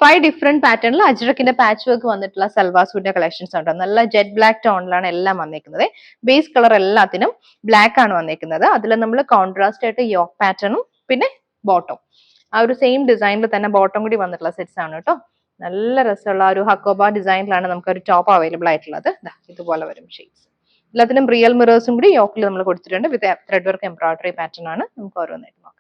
5 different പാറ്റേണിൽ അജ്രക്കിന്റെ patch work വന്നിട്ടുള്ള salwar സൂട്ടിന്റെ collections ഉണ്ട്. നല്ല ജെറ്റ് ബ്ലാക്ക് ടോണിലാണ് എല്ലാം വന്നിരിക്കുന്നത്. ബേസ് കളർ എല്ലാത്തിനും ബ്ലാക്ക് ആണ് വന്നിരിക്കുന്നത്. അതിൽ നമ്മൾ കോൺട്രാസ്റ്റ് ആയിട്ട് യോക്ക് പാറ്റേണും പിന്നെ ബോട്ടം ആ ഒരു സെയിം ഡിസൈനിൽ തന്നെ ബോട്ടം കൂടി വന്നിട്ടുള്ള സെറ്റ്സ് ആണ് കേട്ടോ. നല്ല രസമുള്ള ഒരു ഹക്കോബ ഡിസൈനിലാണ് നമുക്ക് ഒരു ടോപ്പ് അവൈലബിൾ ആയിട്ടുള്ളത്. ഇതുപോലെ വരും ഷെയ്ഡ്സ്. എല്ലാത്തിനും റിയൽ മിറേഴ്സും കൂടി യോക്കിൽ നമ്മൾ കൊടുത്തിട്ടുണ്ട്. വിത്ത് ത്രെഡ് വർക്ക് എംബ്രോയിഡറി പാറ്റേൺ ആണ്. നമുക്ക് ഓരോന്നായിട്ട് നോക്കാം.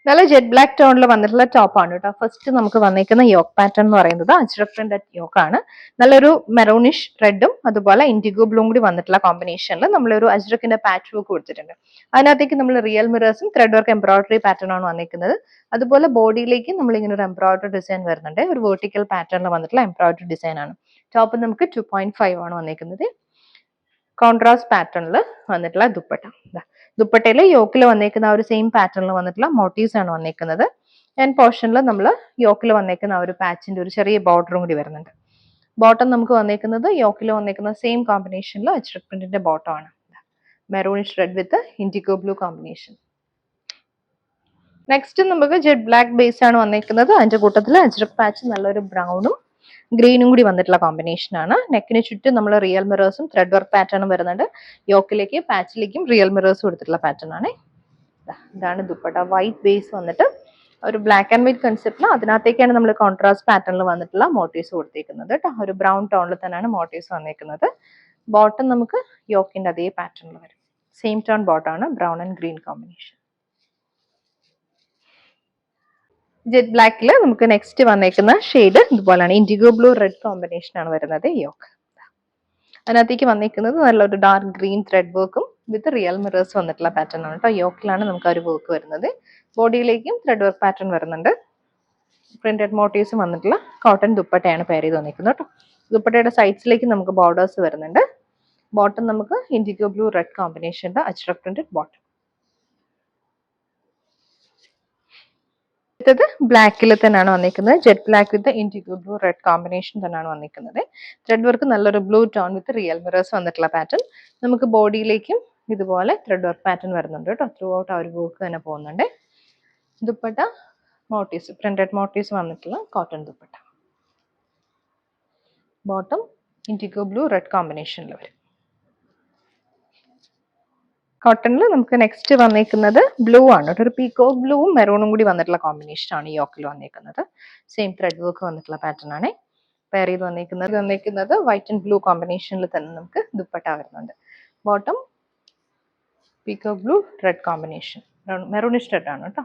നല്ല ജെറ്റ് ബ്ലാക്ക് ടോണിൽ വന്നിട്ടുള്ള ടോപ്പ് ആണ് കേട്ടോ. ഫസ്റ്റ് നമുക്ക് വന്നിരിക്കുന്ന യോക്ക് പാറ്റേൺ എന്ന് പറയുന്നത് അജ്രക് പ്രിന്റ് യോക്ക് ആണ്. നല്ലൊരു മെറൂണിഷ് റെഡും അതുപോലെ ഇൻഡിഗോ ബ്ലൂം കൂടി വന്നിട്ടുള്ള കോമ്പിനേഷനിൽ നമ്മളൊരു അജ്രക്കിന്റെ പാച്ച് വർക്ക് കൊടുത്തിട്ടുണ്ട്. അതിനകത്തേക്ക് നമ്മൾ റിയൽ മിറേഴ്സും ത്രെഡ് വർക്ക് എംബ്രോയിഡറി പാറ്റേൺ ആണ് വന്നിരിക്കുന്നത്. അതുപോലെ ബോഡിയിലേക്ക് നമ്മൾ ഇങ്ങനെ ഒരു എംബ്രോയിഡറി ഡിസൈൻ വരുന്നുണ്ട്. ഒരു വെർട്ടിക്കൽ പാറ്റേണിൽ വന്നിട്ടുള്ള എംബ്രോയിഡറി ഡിസൈൻ ആണ്. ടോപ്പ് നമുക്ക് 2.5 ആണ് വന്നിരിക്കുന്നത്. കോൺട്രാസ്റ്റ് പാറ്റേണിൽ വന്നിട്ടുള്ള ദുപ്പട്ട. ദുപ്പട്ടയിൽ യോക്കിൽ വന്നേക്കുന്ന ആ ഒരു സെയിം പാറ്റേണിൽ വന്നിട്ടുള്ള മോട്ടീവ്സ് ആണ് വന്നേക്കുന്നത്. എൻഡ് പോർഷനിൽ നമ്മൾ യോക്കിൽ വന്നേക്കുന്ന ആ ഒരു പാച്ചിന്റെ ഒരു ചെറിയ ബോർഡറും കൂടി വരുന്നുണ്ട്. ബോട്ടം നമുക്ക് വന്നേക്കുന്നത് യോക്കിൽ വന്നേക്കുന്ന സെയിം കോമ്പിനേഷനിൽ അജ്രക് പ്രിന്റിന്റെ ബോട്ടം ആണ്. Maroonish read with indigo blue combination. Next നമുക്ക് ജെറ്റ് ബ്ലാക്ക് ബേസ് ആണ് വന്നേക്കുന്നത്. അതിന്റെ കൂട്ടത്തിൽ അജ്രക് പാച്ച് നല്ലൊരു ബ്രൗണും ഗ്രീനും കൂടി വന്നിട്ടുള്ള കോമ്പിനേഷൻ ആണ്. നെക്കിന് ചുറ്റും നമ്മൾ റിയൽ മിറേഴ്സും ത്രെഡ് വർക്ക് പാറ്റേണും വരുന്നുണ്ട്. യോക്കിലേക്ക് പാച്ചിലേക്കും റിയൽ മിറേഴ്സ് കൊടുത്തിട്ടുള്ള പാറ്റേൺ ആണ്. ഇതാണ് ദുപ്പട്ട. വൈറ്റ് ബേസ് വന്നിട്ട് ഒരു ബ്ലാക്ക് ആൻഡ് വൈറ്റ് കൺസെപ്റ്റിൽ അതിനകത്തേക്കാണ് നമ്മൾ കോൺട്രാസ്റ്റ് പാറ്റേണിൽ വന്നിട്ടുള്ള മോട്ടീവ്സ് കൊടുത്തേക്കുന്നത് കേട്ടോ. ഒരു ബ്രൗൺ ടോണിൽ തന്നെയാണ് മോട്ടീവ്സ് വന്നേക്കുന്നത്. ബോട്ടം നമുക്ക് യോക്കിന്റെ അതേ പാറ്റേണിൽ വരും. സെയിം ടോൺ ബോട്ടമാണ്, brown and green combination. Jet ബ്ലാക്കിൽ നമുക്ക് നെക്സ്റ്റ് വന്നേക്കുന്ന ഷെയ്ഡ് ഇതുപോലെയാണ്. ഇൻഡിഗോ ബ്ലൂ റെഡ് കോമ്പിനേഷൻ ആണ് വരുന്നത് യോക്ക്. അതിനകത്തേക്ക് വന്നിരിക്കുന്നത് നല്ലൊരു ഡാർക്ക് ഗ്രീൻ ത്രെഡ് വർക്കും വിത്ത് റിയൽ മിറേഴ്സ് വന്നിട്ടുള്ള പാറ്റേൺ ആണ് കേട്ടോ. യോക്കിലാണ് നമുക്ക് ആ ഒരു വർക്ക് വരുന്നത്. ബോഡിയിലേക്കും ത്രെഡ് വർക്ക് പാറ്റേൺ വരുന്നുണ്ട്. പ്രിന്റഡ് മോട്ടീവ്സും വന്നിട്ടുള്ള കോട്ടൺ ദുപ്പട്ടയാണ് പെയർ ചെയ്ത് വന്നിരിക്കുന്നത് കേട്ടോ. ദുപ്പട്ടയുടെ സൈഡ്സിലേക്ക് നമുക്ക് ബോർഡേഴ്സ് വരുന്നുണ്ട്. ബോട്ടം നമുക്ക് ഇൻഡിഗോ ബ്ലൂ റെഡ് കോമ്പിനേഷന്റെ അജ്രക് പ്രിന്റഡ് ബോട്ടം. അടുത്തത് ബ്ലാക്കിൽ തന്നെയാണ് വന്നിരിക്കുന്നത്. Jet black with indigo blue red combination തന്നെയാണ് വന്നിരിക്കുന്നത്. ത്രെഡ് വർക്ക് നല്ലൊരു blue tone with real mirrors വന്നിട്ടുള്ള പാറ്റേൺ. നമുക്ക് ബോഡിയിലേക്കും ഇതുപോലെ ത്രെഡ് വർക്ക് പാറ്റേൺ വരുന്നുണ്ട് കേട്ടോ. ത്രൂ ഔട്ട് ആ ഒരു വർക്ക് തന്നെ പോകുന്നുണ്ട്. ദുപ്പട്ട മോട്ടീവ്സ്, പ്രിന്റഡ് മോട്ടീവ്സ് വന്നിട്ടുള്ള cotton dupatta. Bottom indigo blue red കോമ്പിനേഷനിൽ വരും. കോട്ടണിൽ നമുക്ക് നെക്സ്റ്റ് വന്നിരിക്കുന്നത് ബ്ലൂ ആണ്. ഒരു പീക്കോ ബ്ലൂവും മെറൂണും കൂടി വന്നിട്ടുള്ള കോമ്പിനേഷൻ ആണ് യോക്കിൽ വന്നിരിക്കുന്നത്. സെയിം ത്രെഡ് വർക്ക് വന്നിട്ടുള്ള പാറ്റേൺ ആണ് പെയർ ചെയ്ത് വന്നിരിക്കുന്നത്. വൈറ്റ് ആൻഡ് ബ്ലൂ കോമ്പിനേഷനിൽ തന്നെ നമുക്ക് ദുപ്പട്ട വരുന്നുണ്ട്. Bottom പീക്കോ blue red combination, maroonish red ആണ് കേട്ടോ.